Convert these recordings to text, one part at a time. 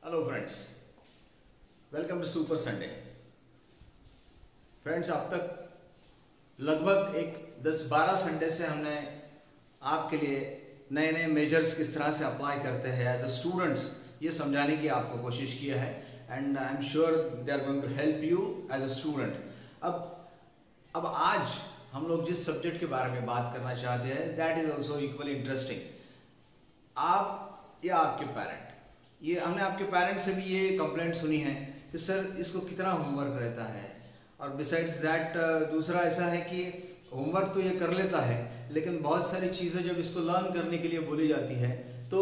Hello friends, welcome to super Sunday. Friends, अब तक लगभग एक 10-12 संडे से हमने आपके लिए नए नए मेजर्स किस तरह से अप्लाई करते हैं एज अ स्टूडेंट्स ये समझाने की आपको कोशिश किया है and I am sure they are going to help you as a student. अब आज हम लोग जिस सब्जेक्ट के बारे में बात करना चाहते हैं that is also equally interesting. आप या आपके पेरेंट, ये हमने आपके पेरेंट्स से भी ये कंप्लेंट सुनी है कि सर इसको कितना होमवर्क रहता है, और बिसाइड्स दैट दूसरा ऐसा है कि होमवर्क तो ये कर लेता है लेकिन बहुत सारी चीज़ें जब इसको लर्न करने के लिए बोली जाती है तो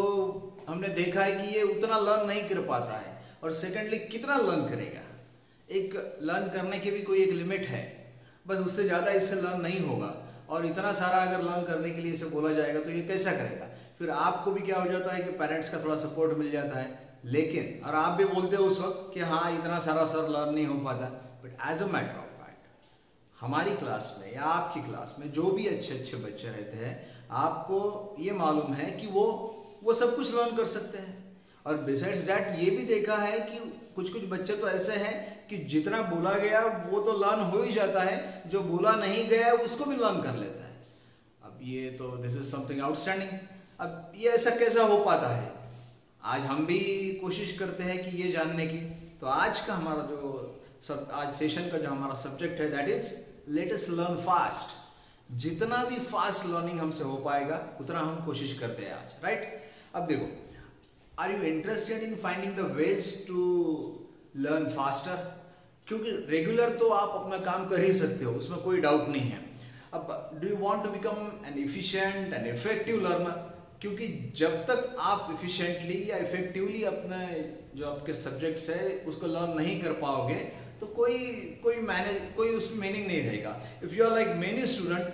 हमने देखा है कि ये उतना लर्न नहीं कर पाता है, और सेकेंडली कितना लर्न करेगा। एक लर्न करने की भी कोई एक लिमिट है, बस उससे ज़्यादा इससे लर्न नहीं होगा, और इतना सारा अगर लर्न करने के लिए इसे बोला जाएगा तो ये कैसा करेगा। फिर आपको भी क्या हो जाता है कि पेरेंट्स का थोड़ा सपोर्ट मिल जाता है, लेकिन और आप भी बोलते हो उस वक्त कि हाँ इतना सारा सर लर्न नहीं हो पाता, but as a matter of fact हमारी क्लास में या आपकी क्लास में जो भी अच्छे अच्छे बच्चे रहते हैं आपको ये मालूम है कि वो सब कुछ लर्न कर सकते हैं। और बिसाइड्स दैट ये भी देखा है कि कुछ कुछ बच्चे तो ऐसे हैं कि जितना बोला गया वो तो लर्न हो ही जाता है, जो बोला नहीं गया उसको भी लर्न कर लेता है। अब ये तो दिस इज समथिंग आउटस्टैंडिंग। अब ये ऐसा कैसा हो पाता है, आज हम भी कोशिश करते हैं कि ये जानने की। तो आज का हमारा आज सेशन का जो हमारा सब्जेक्ट है that is let us learn fast. जितना भी फास्ट लर्निंग हमसे हो पाएगा उतना हम कोशिश करते हैं आज, राइट। अब देखो, are you interested in finding the ways to learn faster? क्योंकि रेगुलर तो आप अपना काम कर ही सकते हो, उसमें कोई डाउट नहीं है। अब do you want to become an efficient and effective learner? क्योंकि जब तक आप इफिशिएंटली या इफेक्टिवली अपने जो आपके सब्जेक्ट्स है उसको लर्न नहीं कर पाओगे तो कोई उसमें मीनिंग नहीं रहेगा। If you are like many student,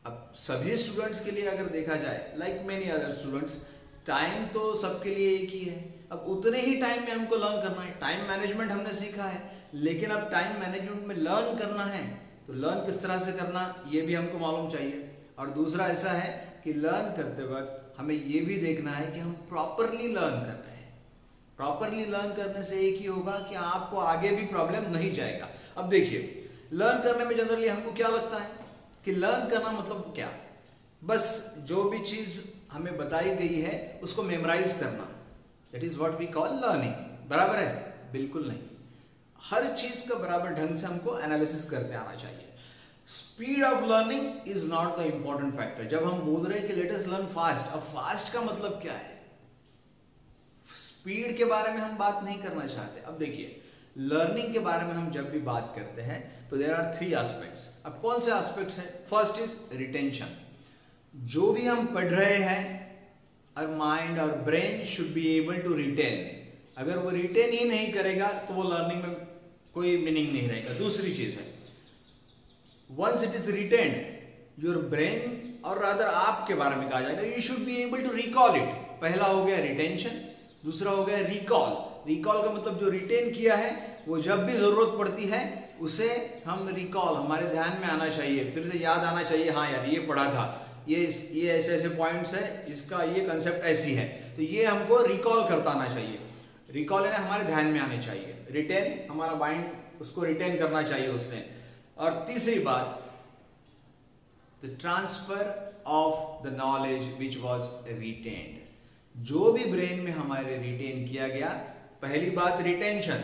अब सभी स्टूडेंट्स के लिए अगर देखा जाए like many other students, time तो सबके लिए एक ही है। अब उतने ही टाइम में हमको लर्न करना है। टाइम मैनेजमेंट हमने सीखा है, लेकिन अब टाइम मैनेजमेंट में लर्न करना है तो लर्न किस तरह से करना ये भी हमको मालूम चाहिए। और दूसरा ऐसा है कि लर्न करते वक्त हमें ये भी देखना है कि हम प्रॉपरली लर्न कर रहे हैं। प्रॉपरली लर्न करने से एक ही होगा कि आपको आगे भी प्रॉब्लम नहीं जाएगा। अब देखिए, लर्न करने में जनरली हमको क्या लगता है कि लर्न करना मतलब क्या, बस जो भी चीज हमें बताई गई है उसको मेमोराइज करना, that is what we call learning. बराबर है? बिल्कुल नहीं। हर चीज का बराबर ढंग से हमको एनालिसिस करते आना चाहिए। Speed of learning is not the important factor. जब हम बोल रहे हैं कि लेट अस लर्न फास्ट, अब फास्ट का मतलब क्या है? स्पीड के बारे में हम बात नहीं करना चाहते। अब देखिए, लर्निंग के बारे में हम जब भी बात करते हैं तो देयर आर 3 एस्पेक्ट्स। अब कौन से एस्पेक्ट्स हैं? First is retention. जो भी हम पढ़ रहे हैं our mind और brain should be able to retain. अगर वो रिटेन ही नहीं करेगा तो वो लर्निंग में कोई मीनिंग नहीं रहेगा। दूसरी चीज है, once it is retained your brain, और अदर आपके बारे में कहा जाएगा you should be able to recall it. पहला हो गया रिटेंशन, दूसरा हो गया रिकॉल। रिकॉल का मतलब जो रिटेन किया है वो जब भी जरूरत पड़ती है उसे हम रिकॉल, हमारे ध्यान में आना चाहिए, फिर से याद आना चाहिए, हाँ यार ये पढ़ा था, ये ऐसे ऐसे पॉइंट्स है, इसका ये कंसेप्ट ऐसी है, तो ये हमको रिकॉल करता आना चाहिए। रिकॉल है हमारे ध्यान में आने चाहिए। रिटेन, हमारा माइंड उसको रिटेन करना चाहिए उसने। और तीसरी बात, the transfer of the knowledge which was retained. जो भी ब्रेन में हमारे रिटेन किया गया, पहली बात रिटेंशन,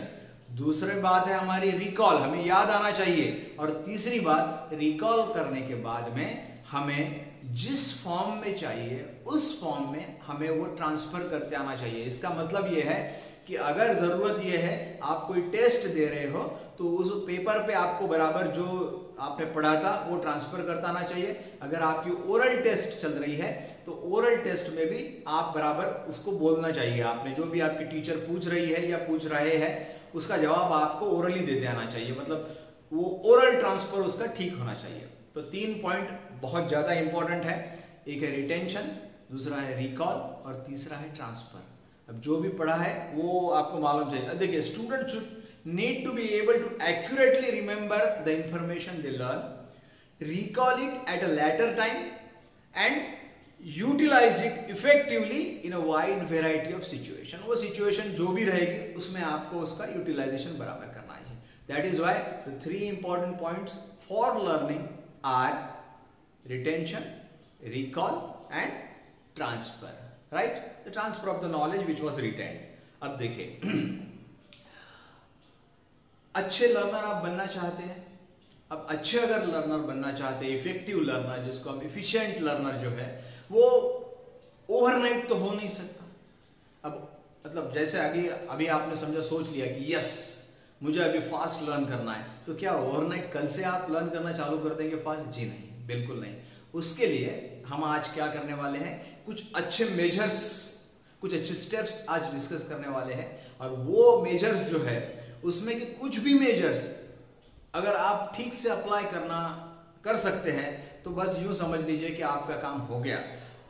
दूसरी बात है हमारी रिकॉल, हमें याद आना चाहिए, और तीसरी बात रिकॉल करने के बाद में हमें जिस फॉर्म में चाहिए उस फॉर्म में हमें वो ट्रांसफर करते आना चाहिए। इसका मतलब ये है कि अगर जरूरत ये है आप कोई टेस्ट दे रहे हो तो उस पेपर पे आपको बराबर जो आपने पढ़ा था वो ट्रांसफर करता आना चाहिए। अगर आपकी ओरल टेस्ट चल रही है तो ओरल टेस्ट में भी आप बराबर उसको बोलना चाहिए। आपने जो भी आपकी टीचर पूछ रही है या पूछ रहे हैं उसका जवाब आपको ओरली देते आना चाहिए, मतलब वो ओरल ट्रांसफर उसका ठीक होना चाहिए। तो 3 पॉइंट बहुत ज्यादा इंपॉर्टेंट है। एक है रिटेंशन, दूसरा है रिकॉल, और तीसरा है ट्रांसफर। अब जो भी पढ़ा है वो आपको मालूम चाहिए। अब देखिए, student should need to be able to accurately remember the information they learn, recall it at a later time, and utilize it effectively in a wide variety of situation. वो सिचुएशन जो भी रहेगी उसमें आपको उसका यूटिलाइजेशन बराबर करना है। That is why the 3 important points for learning are retention, recall and transfer, right? The transfer of the knowledge which was retained. अब देखिए, अच्छे लर्नर आप बनना चाहते हैं। अब अच्छे अगर लर्नर बनना चाहते हैं, इफेक्टिव लर्नर, जिसको हम इफिशिएंट लर्नर जो है, वो ओवरनाइट तो हो नहीं सकता। अब मतलब जैसे अभी आपने समझा, सोच लिया कि यस मुझे अभी फास्ट लर्न करना है, तो क्या ओवरनाइट कल से आप लर्न करना चालू कर देंगे फास्ट? जी नहीं, बिल्कुल नहीं। उसके लिए हम आज क्या करने वाले हैं, कुछ अच्छे मेजर्स, कुछ अच्छे स्टेप्स आज डिस्कस करने वाले हैं। और वो मेजर्स जो है उसमें कि कुछ भी मेजर्स अगर आप ठीक से अप्लाई कर सकते हैं तो बस यूं समझ लीजिए कि आपका काम हो गया।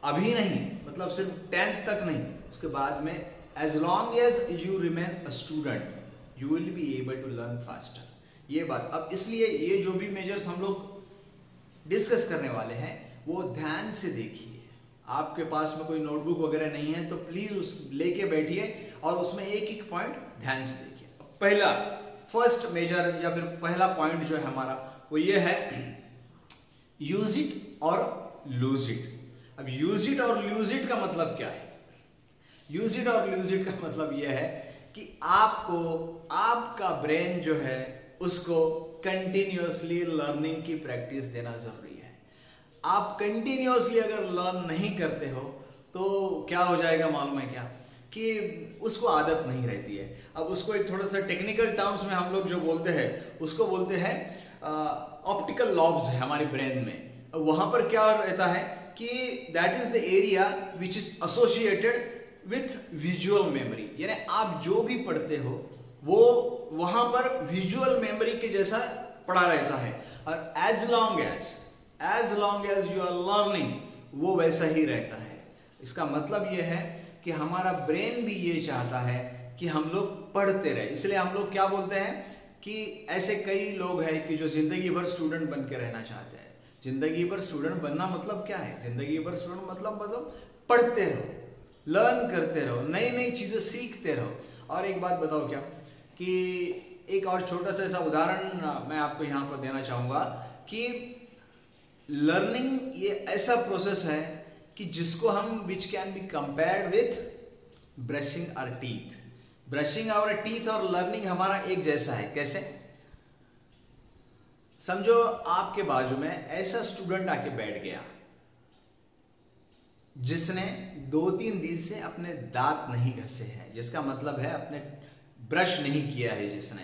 अभी नहीं, मतलब सिर्फ 10th तक नहीं, उसके बाद में as long as you remain a student you will be able to learn faster. ये बात। अब इसलिए ये जो भी मेजर्स हम लोग डिस्कस करने वाले हैं वो ध्यान से देखिए। आपके पास में कोई नोटबुक वगैरह नहीं है तो प्लीज उस लेके बैठिए और उसमें एक एक पॉइंट ध्यान से देखिए। पहला फर्स्ट मेजर या फिर पहला पॉइंट जो है हमारा वो ये है, use it or lose it. अब use it or lose it का मतलब क्या है? Use it or lose it का मतलब यह है कि आपको आपका ब्रेन जो है उसको कंटिन्यूअसली लर्निंग की प्रैक्टिस देना जरूरी है। आप कंटिन्यूअसली अगर लर्न नहीं करते हो तो क्या हो जाएगा मालूम है क्या, कि उसको आदत नहीं रहती है। अब उसको एक थोड़ा सा टेक्निकल टर्म्स में हम लोग जो बोलते हैं उसको बोलते हैं ऑप्टिकल लॉब्स है हमारे ब्रेन में। वहां पर क्या रहता है कि that is the area which is associated with visual memory. यानी आप जो भी पढ़ते हो वो वहां पर विजुअल मेमोरी के जैसा पड़ा रहता है। और as long as you are learning वो वैसा ही रहता है। इसका मतलब ये है कि हमारा ब्रेन भी ये चाहता है कि हम लोग पढ़ते रहे। इसलिए हम लोग क्या बोलते हैं कि ऐसे कई लोग हैं कि जो जिंदगी भर स्टूडेंट बन के रहना चाहते हैं। जिंदगी भर स्टूडेंट बनना मतलब क्या है? जिंदगी भर स्टूडेंट मतलब पढ़ते रहो, लर्न करते रहो, नई नई चीजें सीखते रहो। और एक बात बताओ क्या, कि एक और छोटा सा ऐसा उदाहरण मैं आपको यहाँ पर देना चाहूंगा कि लर्निंग ये ऐसा प्रोसेस है कि जिसको हम which can be compared with brushing our teeth. Brushing our teeth और लर्निंग हमारा एक जैसा है। कैसे? समझो आपके बाजू में ऐसा स्टूडेंट आके बैठ गया जिसने 2-3 दिन से अपने दांत नहीं घसे हैं, जिसका मतलब है अपने ब्रश नहीं किया है जिसने।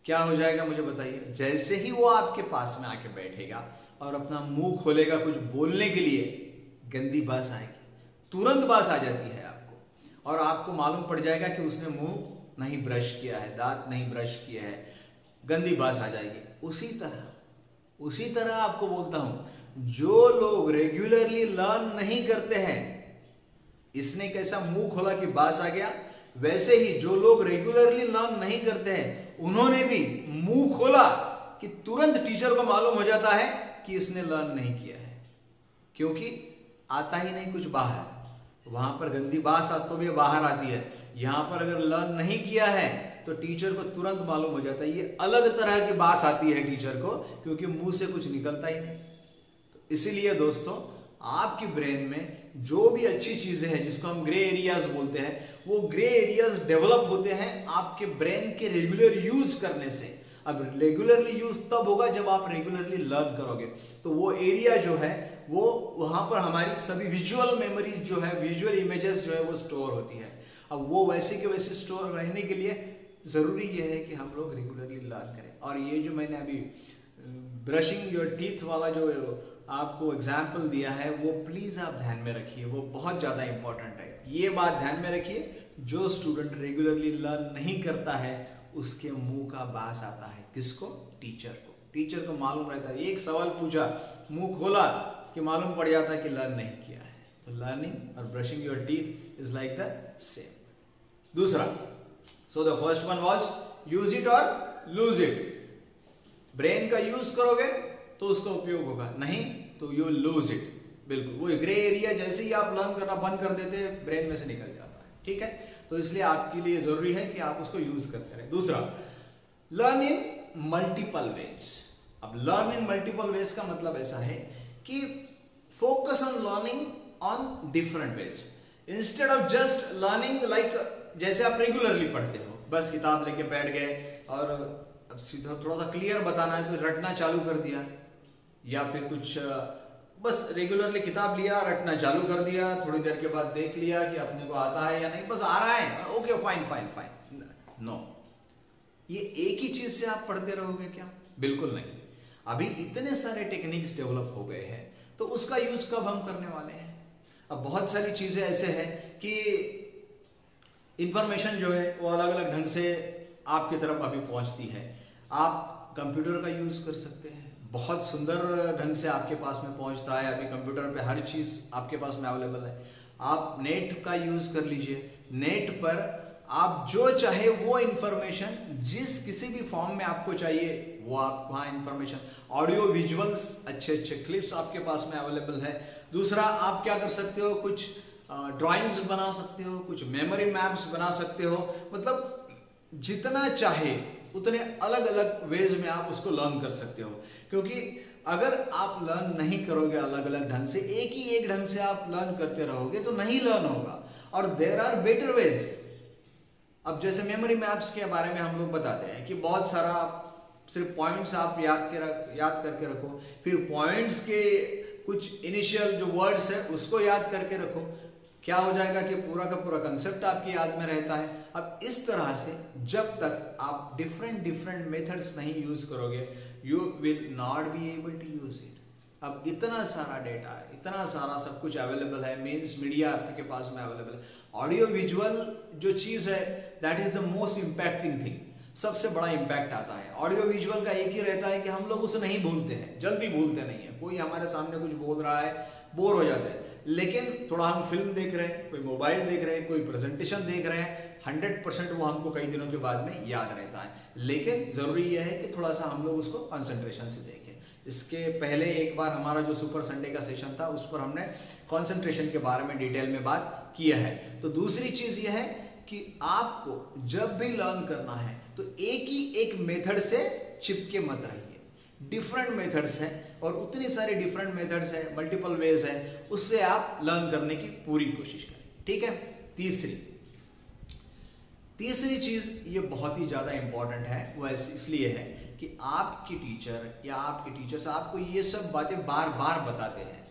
क्या हो जाएगा मुझे बताइए? जैसे ही वो आपके पास में आके बैठेगा और अपना मुंह खोलेगा कुछ बोलने के लिए, गंदी बात आएगी, तुरंत बात आ जाती है आपको। और आपको मालूम पड़ जाएगा कि उसने मुंह नहीं ब्रश किया है, दांत नहीं ब्रश किया है, गंदी बात आ जाएगी। उसी तरह आपको बोलता हूं, जो लोग रेगुलरली लर्न नहीं करते हैं, इसने कैसा मुंह खोला कि बात आ गया, वैसे ही जो लोग रेगुलरली लर्न नहीं करते हैं उन्होंने भी मुंह खोला कि तुरंत टीचर को मालूम हो जाता है कि इसने लर्न नहीं किया है, क्योंकि आता ही नहीं कुछ बाहर। वहां पर गंदी बात तो भी बाहर आती है, यहां पर अगर लर्न नहीं किया है तो टीचर को तुरंत मालूम हो जाता है। ये अलग तरह की बात आती है टीचर को, क्योंकि मुंह से कुछ निकलता ही नहीं। तो इसीलिए दोस्तों, आपकी ब्रेन में जो भी अच्छी चीजें हैं जिसको हम ग्रे एरियाज बोलते हैं, वो ग्रे एरियाज डेवलप होते हैं आपके ब्रेन के रेगुलर यूज करने से। अब रेगुलरली यूज तब होगा जब आप रेगुलरली लर्न करोगे, तो वो एरिया जो है वो वहां पर हमारी सभी विजुअल मेमोरीज जो है, विजुअल इमेजेस जो है वो स्टोर होती है। अब वो वैसे के वैसे स्टोर रहने के लिए जरूरी ये है कि हम लोग रेगुलरली लर्न करें। और ये जो मैंने अभी ब्रशिंग योर टीथ वाला जो आपको एग्जाम्पल दिया है वो प्लीज आप ध्यान में रखिए, वो बहुत ज्यादा इंपॉर्टेंट है। ये बात ध्यान में रखिए, जो स्टूडेंट रेगुलरली लर्न नहीं करता है उसके मुंह का बास आता है। किसको? टीचर को। टीचर को मालूम रहता है, एक सवाल पूछा, मुंह खोला कि मालूम पड़ जाता है कि लर्न नहीं किया है। तो लर्निंग और brushing your teeth is like the same. दूसरा, so the first one was use it or lose it. Brain का यूज करोगे तो उसका उपयोग होगा, नहीं तो यू लूज इट। बिल्कुल वो ग्रे एरिया जैसे ही आप लर्न करना बंद कर देते हैं ब्रेन में से निकल जाता है, ठीक है। तो इसलिए आपके लिए जरूरी है कि आप उसको यूज करते रहें। दूसरा, लर्न इन मल्टीपल वेज। अब लर्न इन मल्टीपल वेज का मतलब ऐसा है कि focus on learning on different ways instead of just learning like जैसे आप रेगुलरली पढ़ते हो, बस किताब लेके बैठ गए और अब सीधा थोड़ा सा क्लियर बताना है तो रटना चालू कर दिया, या फिर कुछ बस रेगुलरली किताब लिया रटना चालू कर दिया, थोड़ी देर के बाद देख लिया कि अपने को आता है या नहीं, बस आ रहा है, okay fine fine fine. No, ये एक ही चीज से आप पढ़ते रहोगे क्या? बिल्कुल नहीं। अभी इतने सारे टेक्निक्स डेवलप हो गए हैं तो उसका यूज कब हम करने वाले हैं? अब बहुत सारी चीजें ऐसे हैं कि इंफॉर्मेशन जो है वो अलग अलग ढंग से आपकी तरफ अभी पहुंचती है। आप कंप्यूटर का यूज कर सकते हैं, बहुत सुंदर ढंग से आपके पास में पहुंचता है, अभी कंप्यूटर पे हर चीज आपके पास में अवेलेबल है। आप नेट का यूज कर लीजिए, नेट पर आप जो चाहे वो इंफॉर्मेशन जिस किसी भी फॉर्म में आपको चाहिए वो आप वहाँ इंफॉर्मेशन, ऑडियो विजुअल्स, अच्छे अच्छे क्लिप्स आपके पास में अवेलेबल है। दूसरा, आप क्या कर सकते हो, कुछ ड्राइंग्स बना सकते हो, कुछ मेमोरी मैप्स बना सकते हो, मतलब जितना चाहे उतने अलग अलग वेज में आप उसको लर्न कर सकते हो। क्योंकि अगर आप लर्न नहीं करोगे अलग अलग ढंग से, एक ही एक ढंग से आप लर्न करते रहोगे तो नहीं लर्न होगा। और देयर आर बेटर वेज। अब जैसे मेमोरी मैप्स के बारे में हम लोग बताते हैं कि बहुत सारा सिर्फ पॉइंट्स आप याद करके रखो, फिर पॉइंट्स के कुछ इनिशियल जो वर्ड्स है उसको याद करके रखो, क्या हो जाएगा कि पूरा का पूरा कंसेप्ट आपकी याद में रहता है। अब इस तरह से जब तक आप डिफरेंट मेथड्स नहीं यूज करोगे, you will not be able to use it. अब इतना सारा डेटा है, इतना सारा सब कुछ अवेलेबल है, मीन्स मीडिया आपके पास में अवेलेबल है। ऑडियो विजुअल जो चीज है that is the most impacting thing, सबसे बड़ा इम्पैक्ट आता है। ऑडियो विजुअल का एक ही रहता है कि हम लोग उसे नहीं भूलते हैं, जल्दी भूलते नहीं है। कोई हमारे सामने कुछ बोल रहा है, बोर हो जाते हैं, लेकिन थोड़ा हम फिल्म देख रहे हैं, कोई मोबाइल देख रहे हैं, कोई प्रेजेंटेशन देख रहे हैं, 100% वो हमको कई दिनों के बाद में याद रहता है। लेकिन जरूरी यह है कि थोड़ा सा हम लोग उसको कंसंट्रेशन से देखें। इसके पहले एक बार हमारा जो सुपर संडे का सेशन था उस पर हमने कंसंट्रेशन के बारे में डिटेल में बात किया है। तो दूसरी चीज यह है कि आपको जब भी लर्न करना है तो एक ही एक मेथड से चिपके मत रहिए। डिफरेंट मेथड्स हैं और उतनी सारी डिफरेंट मेथड्स हैं, मल्टीपल वेज है, उससे आप लर्न करने की पूरी कोशिश करें, ठीक है। तीसरी चीज ये बहुत ही ज्यादा इंपॉर्टेंट है, वो इसलिए है कि आपकी टीचर या आपके टीचर्स आपको ये सब बातें बार बार बताते हैं।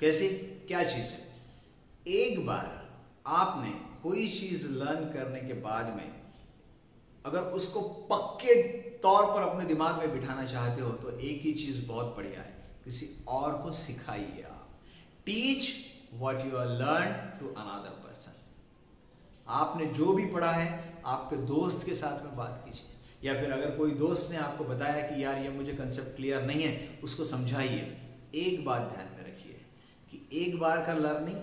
कैसे, क्या चीज है? एक बार आपने कोई चीज लर्न करने के बाद में अगर उसको पक्के तौर पर अपने दिमाग में बिठाना चाहते हो तो एक ही चीज बहुत बढ़िया है, किसी और को सिखाइए आप। Teach what you are learn to another person. आपने जो भी पढ़ा है आपके दोस्त के साथ में बात कीजिए, या फिर अगर कोई दोस्त ने आपको बताया कि यार ये मुझे कंसेप्ट क्लियर नहीं है, उसको समझाइए। एक बात ध्यान में रखिए कि एक बार का लर्निंग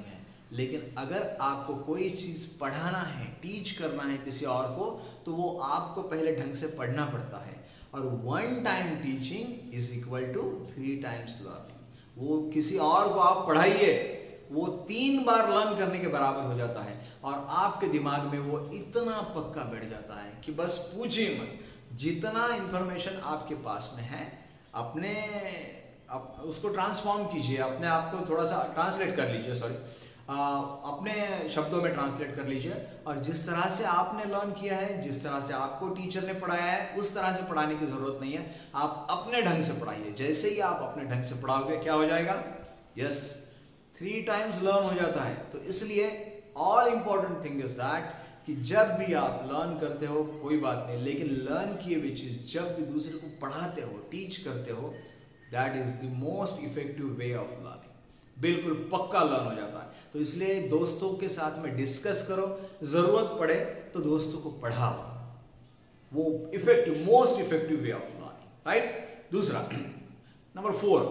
है, लेकिन अगर आपको कोई चीज पढ़ाना है, टीच करना है किसी और को, तो वो आपको पहले ढंग से पढ़ना पड़ता है। और 1 time teaching is equal to 3 times learning. वो किसी और को आप पढ़ाइए, वो 3 बार लर्न करने के बराबर हो जाता है और आपके दिमाग में वो इतना पक्का बैठ जाता है कि बस पूछिए मत। जितना इंफॉर्मेशन आपके पास में है उसको ट्रांसफॉर्म कीजिए, अपने आप को थोड़ा सा ट्रांसलेट कर लीजिए, अपने शब्दों में ट्रांसलेट कर लीजिए। और जिस तरह से आपने लर्न किया है, जिस तरह से आपको टीचर ने पढ़ाया है, उस तरह से पढ़ाने की जरूरत नहीं है। आप अपने ढंग से पढ़ाइए। जैसे ही आप अपने ढंग से पढ़ाओगे क्या हो जाएगा? यस, 3 टाइम्स लर्न हो जाता है। तो इसलिए all important thing is that कि जब भी आप लर्न करते हो कोई बात नहीं, लेकिन लर्न किए हुए चीज जब भी दूसरे को पढ़ाते हो, टीच करते हो, that is the most effective way of learning. बिल्कुल पक्का लर्न हो जाता है। तो इसलिए दोस्तों के साथ में डिस्कस करो, जरूरत पड़े तो दोस्तों को पढ़ाओ। वो most effective way of learning, right. दूसरा, नंबर 4,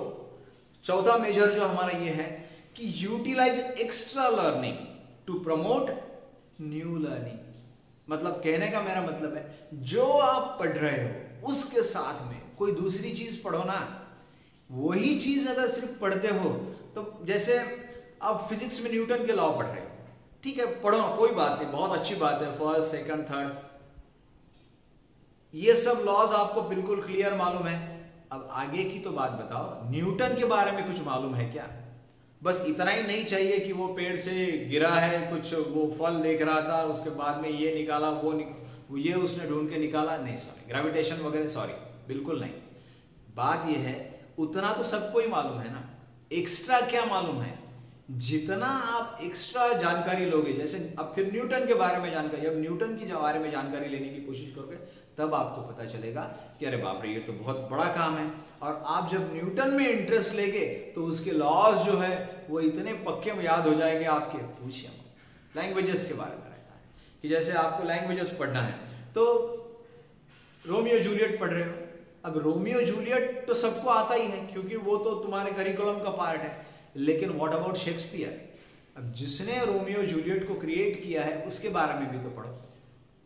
चौथा मेजर जो हमारा ये है कि utilize extra learning to promote new learning. मतलब कहने का मेरा मतलब है जो आप पढ़ रहे हो उसके साथ में कोई दूसरी चीज पढ़ो ना। वही चीज अगर सिर्फ पढ़ते हो तो जैसे आप फिजिक्स में न्यूटन के लॉ पढ़ रहे हो, ठीक है, पढ़ो, कोई बात नहीं, बहुत अच्छी बात है, फर्स्ट सेकंड थर्ड, ये सब लॉज आपको बिल्कुल क्लियर मालूम है। अब आगे की तो बात बताओ, न्यूटन के बारे में कुछ मालूम है क्या? बस इतना ही नहीं चाहिए कि वो पेड़ से गिरा है, कुछ वो फल देख रहा था, उसके बाद में ये निकाला, ये उसने ढूंढ के निकाला, नहीं, सॉरी, ग्रेविटेशन वगैरह, सॉरी, बिल्कुल नहीं। बात ये है, उतना तो सबको ही मालूम है ना, एक्स्ट्रा क्या मालूम है? जितना आप एक्स्ट्रा जानकारी लोगे, जैसे अब फिर न्यूटन के बारे में जानकारी, अब न्यूटन के बारे में जानकारी लेने की कोशिश करोगे तब आपको पता चलेगा कि अरे बाप रे, ये तो बहुत बड़ा काम है। और आप जब न्यूटन में इंटरेस्ट लेंगे तो उसके लॉज जो है वो इतने पक्के में याद हो जाएंगे आपके, पूछिए। लैंग्वेजेस के बारे में रहता है कि जैसे आपको लैंग्वेजेस पढ़ना है तो रोमियो जूलियट पढ़ रहे हो, अब रोमियो जूलियट तो सबको आता ही है क्योंकि वो तो तुम्हारे करिकुलम का पार्ट है, लेकिन व्हाट अबाउट शेक्सपियर? अब जिसने रोमियो जूलियट को क्रिएट किया है उसके बारे में भी तो पढ़ो,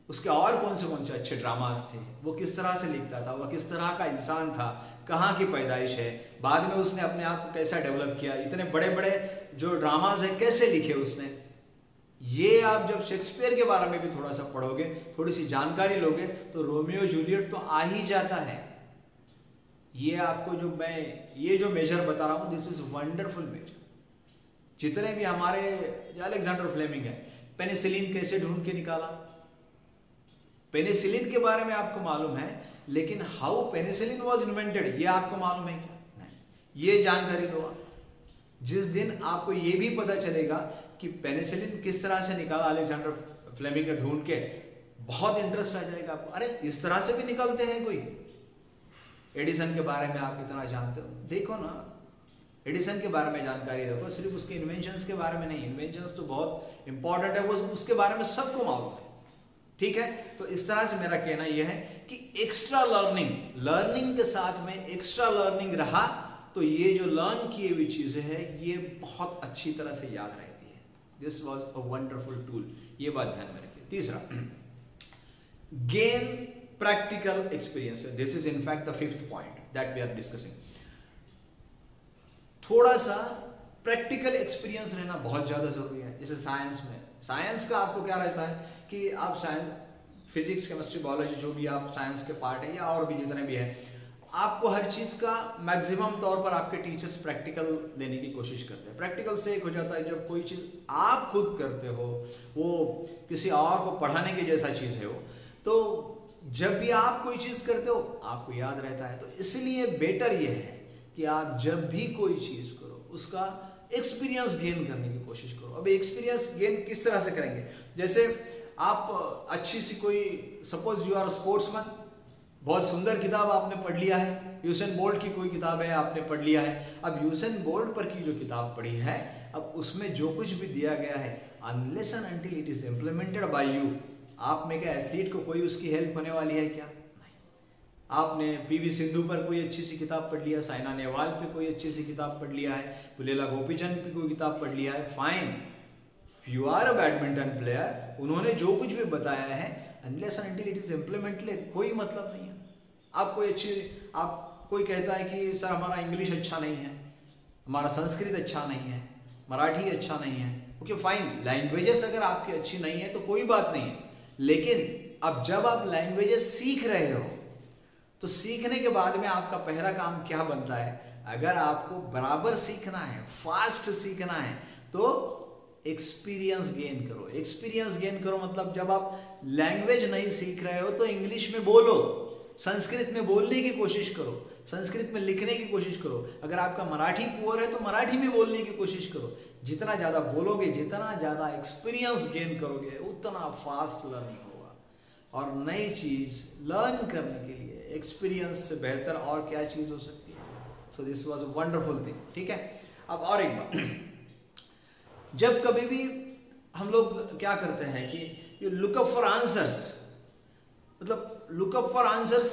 उसके और कौन से अच्छे ड्रामास थे, वो किस तरह से लिखता था, वो किस तरह का इंसान था, कहाँ की पैदाइश है, बाद में उसने अपने आप को कैसा डेवलप किया, इतने बड़े बड़े जो ड्रामास है कैसे लिखे उसने। ये आप जब शेक्सपियर के बारे में भी थोड़ा सा पढ़ोगे, थोड़ी सी जानकारी लोगे तो रोमियो जूलियट तो आ ही जाता है। ये आपको जो मेजर बता रहा हूं, दिस इज वंडरफुल मेजर। जितने भी हमारे अलेक्जेंडर फ्लेमिंग है, पेनिसिलिन कैसे ढूंढ के निकाला, पेनिसिलिन के बारे में आपको मालूम है, लेकिन हाउ पेनिसिलिन वाज इन्वेंटेड ये आपको मालूम है क्या? नहीं। ये जानकारी लो आप। जिस दिन आपको ये भी पता चलेगा कि पेनिसिलिन किस तरह से निकाला अलेक्जेंडर फ्लेमिंग ने ढूंढ के, बहुत इंटरेस्ट आ जाएगा आपको, अरे इस तरह से भी निकलते हैं कोई। एडिसन के बारे में आप इतना जानते हो, देखो ना, एडिसन के बारे में जानकारी रखो, सिर्फ उसके इन्वेंशंस के बारे में नहीं, इन्वेंशंस तो बहुत इंपॉर्टेंट है, वो उसके बारे में सबको मालूम है, ठीक है। तो इस तरह से मेरा कहना यह है कि एक्स्ट्रा लर्निंग के साथ में एक्स्ट्रा लर्निंग रहा तो ये जो लर्न किए हुई चीजें हैं ये बहुत अच्छी तरह से याद रहती है। This was a wonderful tool, ये बात ध्यान में रखिए। तीसरा, gain practical experience, this is in fact the fifth point that we are discussing. थोड़ा सा प्रैक्टिकल एक्सपीरियंस रहना बहुत ज्यादा जरूरी है। जैसे साइंस का आपको क्या रहता है कि आप साइंस, फिजिक्स, केमिस्ट्री, बायोलॉजी, जो भी आप साइंस के पार्ट है या और भी जितने भी है, आपको हर चीज का मैक्सिमम तौर पर आपके टीचर्स प्रैक्टिकल देने की कोशिश करते हैं। प्रैक्टिकल से एक हो जाता है जब कोई चीज आप खुद करते हो, वो किसी और को पढ़ाने की जैसा चीज है वो, तो जब भी आप कोई चीज करते हो आपको याद रहता है। तो इसलिए बेटर ये है कि आप जब भी कोई चीज करो उसका एक्सपीरियंस गेन करने की कोशिश करो। अब एक्सपीरियंस गेन किस तरह से करेंगे? जैसे आप अच्छी सी कोई, सपोज यू आर स्पोर्ट्समैन, बहुत सुंदर किताब आपने पढ़ लिया है, यूसेन बोल्ट की कोई किताब है आपने पढ़ लिया है। अब यूसेन बोल्ट पर की जो किताब पढ़ी है, अब उसमें जो कुछ भी दिया गया है, unless and until it is implemented by you, आप में क्या एथलीट को कोई उसकी हेल्प होने वाली है क्या? नहीं। आपने पीवी सिंधु पर कोई अच्छी सी किताब पढ़ लिया, साइना नेहवाल पे कोई अच्छी सी किताब पढ़ लिया है, पुलेला गोपीचंद पे कोई किताब पढ़ लिया है, fine, you are a badminton player, उन्होंने जो कुछ भी बताया है, unless and until it is implemented, कोई मतलब नहीं है। आप कोई कहता है कि सर हमारा इंग्लिश अच्छा नहीं है, हमारा संस्कृत अच्छा नहीं है, मराठी अच्छा नहीं है, ओके फाइन, लैंग्वेजेस अगर आपकी अच्छी नहीं है तो कोई बात नहीं है, लेकिन अब जब आप लैंग्वेजेस सीख रहे हो तो सीखने के बाद में आपका पहला काम क्या बनता है? अगर आपको बराबर सीखना है, फास्ट सीखना है, तो एक्सपीरियंस गेन करो। एक्सपीरियंस गेन करो मतलब जब आप लैंग्वेज नहीं सीख रहे हो तो इंग्लिश में बोलो, संस्कृत में बोलने की कोशिश करो, संस्कृत में लिखने की कोशिश करो। अगर आपका मराठी पुअर है तो मराठी में बोलने की कोशिश करो। जितना ज़्यादा बोलोगे, जितना ज़्यादा एक्सपीरियंस गेन करोगे, उतना फास्ट लर्निंग होगा। और नई चीज़ लर्न करने के लिए एक्सपीरियंस से बेहतर और क्या चीज़ हो सकती है? So this was a wonderful thing, ठीक है। अब और एक बात, जब कभी भी हम लोग क्या करते हैं कि you look up for answers, मतलब लुक अप फॉर आंसर्स,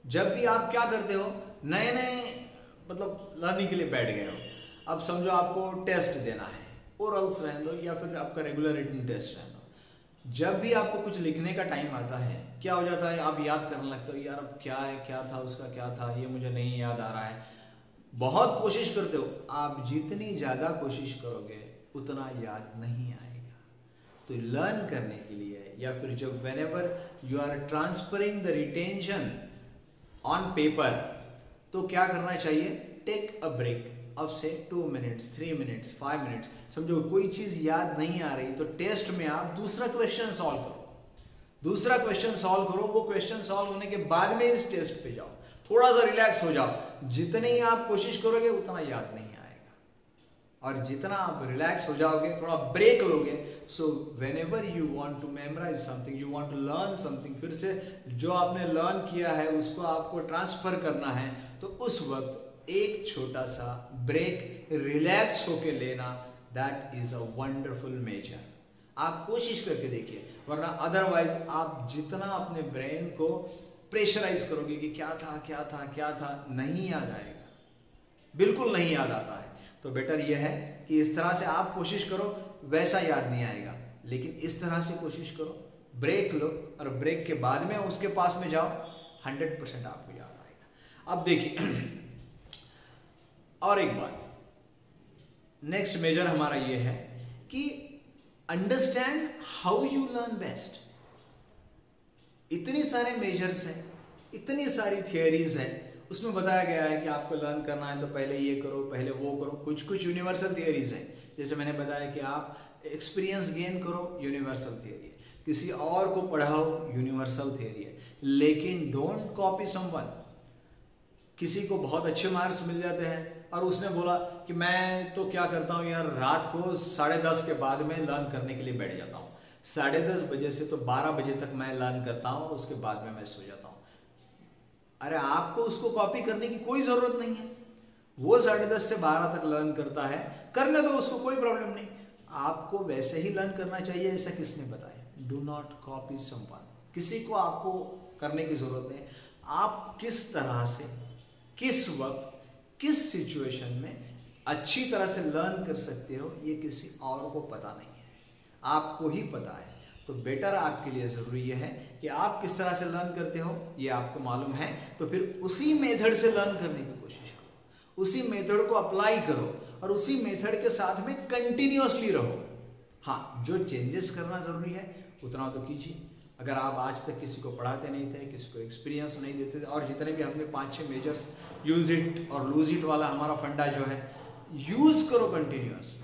जब भी आप क्या करते हो, नए मतलब लर्निंग के लिए बैठ गए हो, अब समझो आपको टेस्ट देना है, ओरल्स रहने दो या फिर आपका रेगुलर रिटन टेस्ट रहने दो, जब भी आपको कुछ लिखने का टाइम आता है, क्या हो जाता है, आप याद करने लगते हो, यार अब क्या है, क्या था उसका, क्या था, ये मुझे नहीं याद आ रहा है। बहुत कोशिश करते हो, आप जितनी ज़्यादा कोशिश करोगे उतना याद नहीं आएगा। तो लर्न करने के लिए या फिर जब whenever you are transferring the retention on paper, तो क्या करना चाहिए, टेक अ ब्रेक अब से 2 मिनट्स 3 मिनट्स 5 मिनट्स। समझो कोई चीज़ याद नहीं आ रही तो टेस्ट में आप दूसरा क्वेश्चन सॉल्व करो, दूसरा क्वेश्चन सॉल्व करो, वो क्वेश्चन सॉल्व होने के बाद में इस टेस्ट पे जाओ, थोड़ा सा रिलैक्स हो जाओ। जितनी आप कोशिश करोगे उतना याद नहीं आएगा, और जितना आप रिलैक्स हो जाओगे, थोड़ा ब्रेक लोगे, so whenever you want to memorize something, you want to learn something, फिर से जो आपने लर्न किया है उसको आपको ट्रांसफर करना है, तो उस वक्त एक छोटा सा ब्रेक रिलैक्स होके लेना, that is a wonderful measure. आप कोशिश करके देखिए, वरना अदरवाइज आप जितना अपने ब्रेन को प्रेशराइज करोगे कि क्या था क्या था क्या था, नहीं याद आएगा, बिल्कुल नहीं याद आता है। तो बेटर यह है कि इस तरह से आप कोशिश करो, वैसा याद नहीं आएगा, लेकिन इस तरह से कोशिश करो, ब्रेक लो और ब्रेक के बाद में उसके पास में जाओ, 100% आपको याद आएगा। अब देखिए और एक बात, नेक्स्ट मेजर हमारा ये है कि understand how you learn best. इतने सारे मेजर्स हैं, इतनी सारी थियरीज हैं, उसमें बताया गया है कि आपको लर्न करना है तो पहले ये करो, पहले वो करो। कुछ कुछ यूनिवर्सल थियरीज हैं, जैसे मैंने बताया कि आप एक्सपीरियंस गेन करो, यूनिवर्सल थियरी है, किसी और को पढ़ाओ, यूनिवर्सल थियरी है। लेकिन डोंट कॉपी समवन। किसी को बहुत अच्छे मार्क्स मिल जाते हैं और उसने बोला कि मैं तो क्या करता हूँ यार, रात को 10:30 के बाद में लर्न करने के लिए बैठ जाता हूँ, 10:30 बजे से तो 12 बजे तक मैं लर्न करता हूँ, उसके बाद में मैं सो जाता हूँ। अरे आपको उसको कॉपी करने की कोई जरूरत नहीं है, वो 10:30 से 12 तक लर्न करता है, करने दो उसको, कोई प्रॉब्लम नहीं। आपको वैसे ही लर्न करना चाहिए, ऐसा किसने बताया? Do not copy someone. किसी को आपको करने की जरूरत नहीं। आप किस तरह से, किस वक्त, किस सिचुएशन में अच्छी तरह से लर्न कर सकते हो, ये किसी और को पता नहीं है, आपको ही पता है। तो बेटर आपके लिए ज़रूरी यह है कि आप किस तरह से लर्न करते हो ये आपको मालूम है, तो फिर उसी मेथड से लर्न करने की कोशिश करो, उसी मेथड को अप्लाई करो और उसी मेथड के साथ में कंटिन्यूअसली रहो। हाँ, जो चेंजेस करना ज़रूरी है उतना तो कीजिए। अगर आप आज तक किसी को पढ़ाते नहीं थे, किसी को एक्सपीरियंस नहीं देते थे, और जितने भी हमने 5-6 measures, use it or lose it वाला हमारा फंडा जो है, यूज करो कंटिन्यूअस,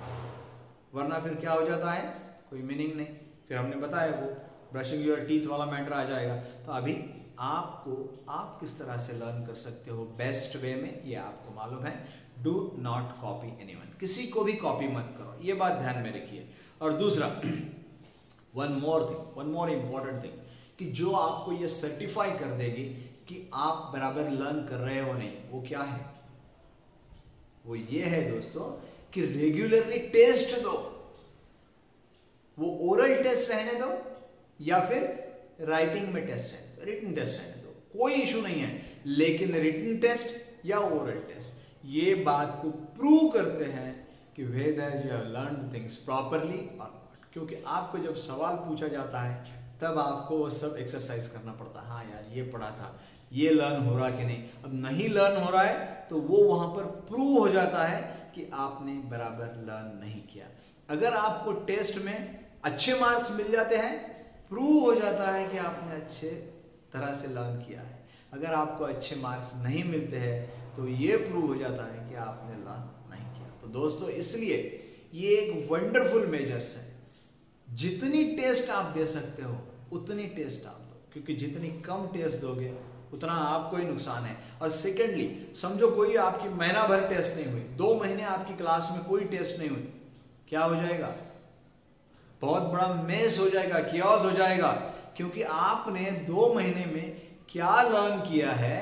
वरना फिर क्या हो जाता है, कोई मीनिंग नहीं। फिर हमने बताया वो ब्रशिंग योर टीथ वाला मैटर आ जाएगा। तो अभी आपको, आप किस तरह से लर्न कर सकते हो बेस्ट वे में, ये आपको मालूम है। डू नॉट कॉपी एनीवन, किसी को भी कॉपी मत करो, ये बात ध्यान में रखिए। और दूसरा, वन मोर इंपॉर्टेंट थिंग, कि जो आपको ये सर्टिफाई कर देगी कि आप बराबर लर्न कर रहे हो नहीं, वो क्या है? वो ये है दोस्तों कि रेगुलरली टेस्ट दो। वो ओरल टेस्ट रहने दो या फिर राइटिंग में टेस्ट रहने दो, रिटन टेस्ट रहने दो, कोई इशू नहीं है। लेकिन रिटन टेस्ट या ओरल टेस्ट ये बात को प्रूव करते हैं कि whether you have learned things properly और नॉट। क्योंकि आपको जब सवाल पूछा जाता है तब आपको वो सब एक्सरसाइज करना पड़ता है। हाँ यार, ये पढ़ा था, ये लर्न हो रहा कि नहीं। अब नहीं लर्न हो रहा है तो वो वहां पर प्रूव हो जाता है कि आपने बराबर लर्न नहीं किया। अगर आपको टेस्ट में अच्छे मार्क्स मिल जाते हैं, प्रूव हो जाता है कि आपने अच्छे तरह से लर्न किया है। अगर आपको अच्छे मार्क्स नहीं मिलते हैं तो ये प्रूव हो जाता है कि आपने लर्न नहीं किया। तो दोस्तों, इसलिए ये एक वंडरफुल मेजर्स है। जितनी टेस्ट आप दे सकते हो उतनी टेस्ट आप दो, क्योंकि जितनी कम टेस्ट दोगे उतना आपको ही नुकसान है। और सेकेंडली, समझो कोई आपकी महीना भर टेस्ट नहीं हुई, 2 महीने आपकी क्लास में कोई टेस्ट नहीं हुई, क्या हो जाएगा? बहुत बड़ा मेस हो जाएगा, कियोस हो जाएगा। क्योंकि आपने 2 महीने में क्या लर्न किया है,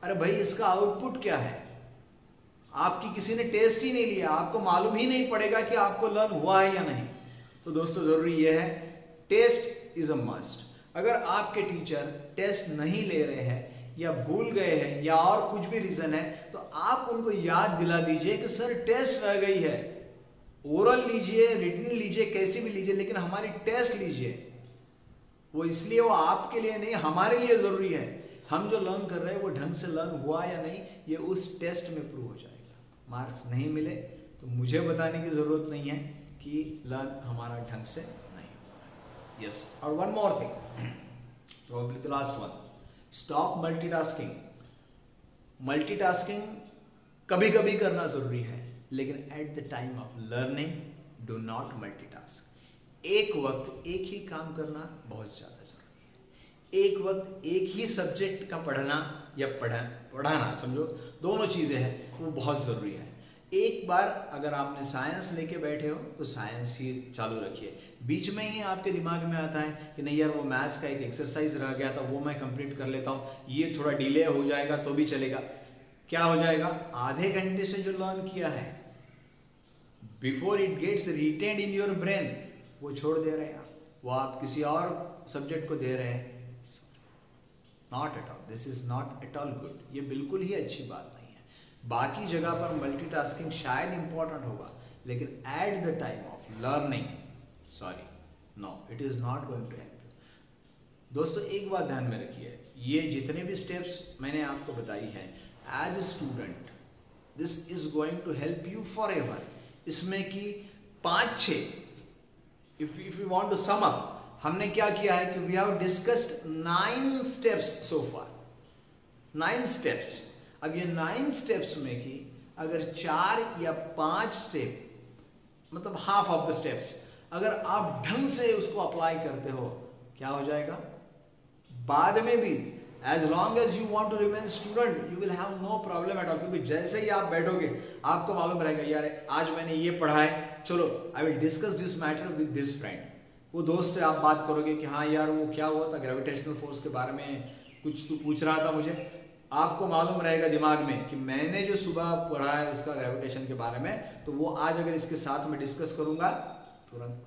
अरे भाई इसका आउटपुट क्या है? आपकी किसी ने टेस्ट ही नहीं लिया, आपको मालूम ही नहीं पड़ेगा कि आपको लर्न हुआ है या नहीं। तो दोस्तों, जरूरी यह है, टेस्ट इज अ मस्ट। अगर आपके टीचर टेस्ट नहीं ले रहे हैं या भूल गए हैं या और कुछ भी रीजन है, तो आप उनको याद दिला दीजिए कि सर टेस्ट रह गई है, ओरल लीजिए, रिटन लीजिए, कैसी भी लीजिए, लेकिन हमारी टेस्ट लीजिए। वो इसलिए, वो आपके लिए नहीं, हमारे लिए जरूरी है। हम जो लर्न कर रहे हैं वो ढंग से लर्न हुआ या नहीं, ये उस टेस्ट में प्रूव हो जाएगा। मार्क्स नहीं मिले तो मुझे बताने की ज़रूरत नहीं है कि लर्न हमारा ढंग से नहीं हुआ। यस, और one more thing, probably the last one, stop multitasking. Multitasking कभी कभी करना ज़रूरी है, लेकिन at the time of learning do not multitask. एक वक्त एक ही काम करना बहुत ज़्यादा ज़रूरी है। एक वक्त एक ही सब्जेक्ट का पढ़ना या पढ़ाना, समझो दोनों चीज़ें हैं, वो बहुत ज़रूरी है। एक बार अगर आपने साइंस लेके बैठे हो तो साइंस ही चालू रखिए। बीच में ही आपके दिमाग में आता है कि नहीं यार वो मैथ्स का एक एक्सरसाइज रह गया था, वो मैं कंप्लीट कर लेता हूँ, ये थोड़ा डिले हो जाएगा तो भी चलेगा। क्या हो जाएगा, आधे घंटे से जो लर्न किया है, before it gets retained in your brain, वो छोड़ दे रहे हैं आप, वो आप किसी और सब्जेक्ट को दे रहे हैं। Not at all, this is not at all good, ये बिल्कुल ही अच्छी बात नहीं है। बाकी जगह पर मल्टीटास्किंग शायद इंपॉर्टेंट होगा, लेकिन at the time of learning, sorry, no, it is not going to help you. दोस्तों एक बात ध्यान में रखिए, ये जितने भी स्टेप्स मैंने आपको बताई है, as a student this is going to help you forever. इसमें कि 5-6, if you want to sum up, हमने क्या किया है कि we have discussed 9 steps so far, 9 steps. अब ये 9 स्टेप्स में कि अगर 4 या 5 स्टेप, मतलब हाफ ऑफ द स्टेप्स, अगर आप ढंग से उसको अप्लाई करते हो, क्या हो जाएगा, बाद में भी as long as you want to remain student you will have no problem at all। क्योंकि जैसे ही आप बैठोगे आपको मालूम रहेगा यार आज मैंने ये पढ़ा है, चलो I will discuss this matter with this friend. वो दोस्त से आप बात करोगे कि हाँ यार वो क्या हुआ था, ग्रेविटेशनल फोर्स के बारे में कुछ तू पूछ रहा था मुझे। आपको मालूम रहेगा दिमाग में कि मैंने जो सुबह पढ़ा है उसका ग्रेविटेशन के बारे में, तो वो आज अगर इसके साथ में डिस्कस करूंगा तुरंत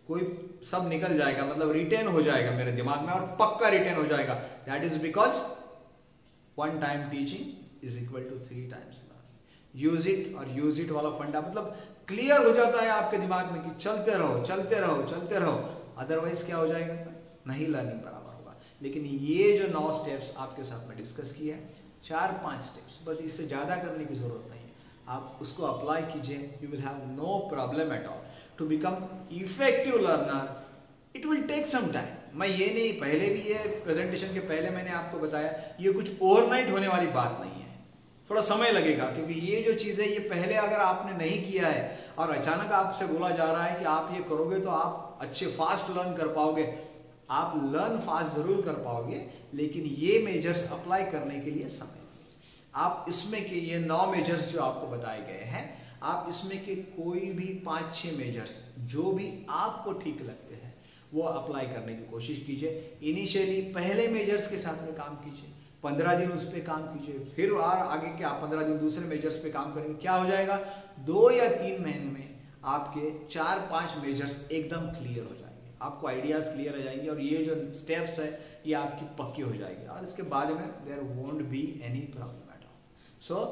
कोई सब निकल जाएगा, मतलब रिटेन हो जाएगा मेरे दिमाग में, और पक्का रिटेन हो जाएगा। That is because 1 time teaching is equal to 3 times learning. Use it और यूज इट वाला फंडा, मतलब क्लियर हो जाता है आपके दिमाग में कि चलते रहो चलते रहो चलते रहो, अदरवाइज क्या हो जाएगा, नहीं लर्निंग बराबर होगा। लेकिन ये जो 9 स्टेप्स आपके साथ में डिस्कस किए हैं, 4-5 स्टेप्स, बस इससे ज़्यादा करने की जरूरत नहीं है। आप उसको अप्लाई कीजिए, you will have no problem at all to become effective learner. It will take some time. मैं ये नहीं, पहले भी ये प्रेजेंटेशन के पहले मैंने आपको बताया, ये कुछ ओवरनाइट होने वाली बात नहीं है, थोड़ा समय लगेगा। क्योंकि ये जो चीज़ है, ये पहले अगर आपने नहीं किया है और अचानक आपसे बोला जा रहा है कि आप ये करोगे तो आप अच्छे फास्ट लर्न कर पाओगे, आप लर्न फास्ट जरूर कर पाओगे, लेकिन ये मेजर्स अप्लाई करने के लिए समय। आप इसमें के ये 9 मेजर्स जो आपको बताए गए हैं, आप इसमें के कोई भी 5-6 मेजर्स जो भी आपको ठीक लगते हैं वो अप्लाई करने की कोशिश कीजिए। इनिशियली पहले मेजर्स के साथ में काम कीजिए, 15 दिन उस पर काम कीजिए, फिर और आगे के आप 15 दिन दूसरे मेजर्स पे काम करेंगे। क्या हो जाएगा, 2 या 3 महीने में आपके 4-5 मेजर्स एकदम क्लियर हो जाएंगे, आपको आइडियाज क्लियर हो जाएंगे, और ये जो स्टेप्स है ये आपकी पक्की हो जाएगी, और इसके बाद में there won't be any problem at all. So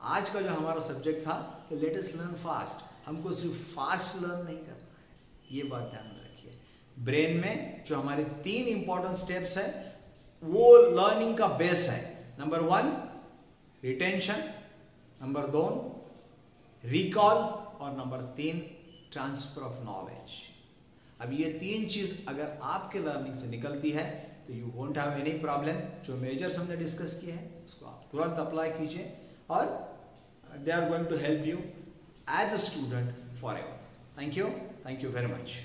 आज का जो हमारा सब्जेक्ट था कि लेट अस लर्न फास्ट, हमको सिर्फ फास्ट लर्न नहीं करना है, ये बात ध्यान में रखिए। ब्रेन में जो हमारे 3 इंपॉर्टेंट स्टेप्स है वो लर्निंग का बेस है। नंबर 1 रिटेंशन, नंबर 2 रिकॉल, और नंबर 3 ट्रांसफर ऑफ नॉलेज। अब ये 3 चीज अगर आपके लर्निंग से निकलती है तो you won't have any problem. जो मेजर्स हमने डिस्कस किए हैं उसको आप तुरंत अप्लाई कीजिए, और they are going to help you as a student forever. Thank you very much.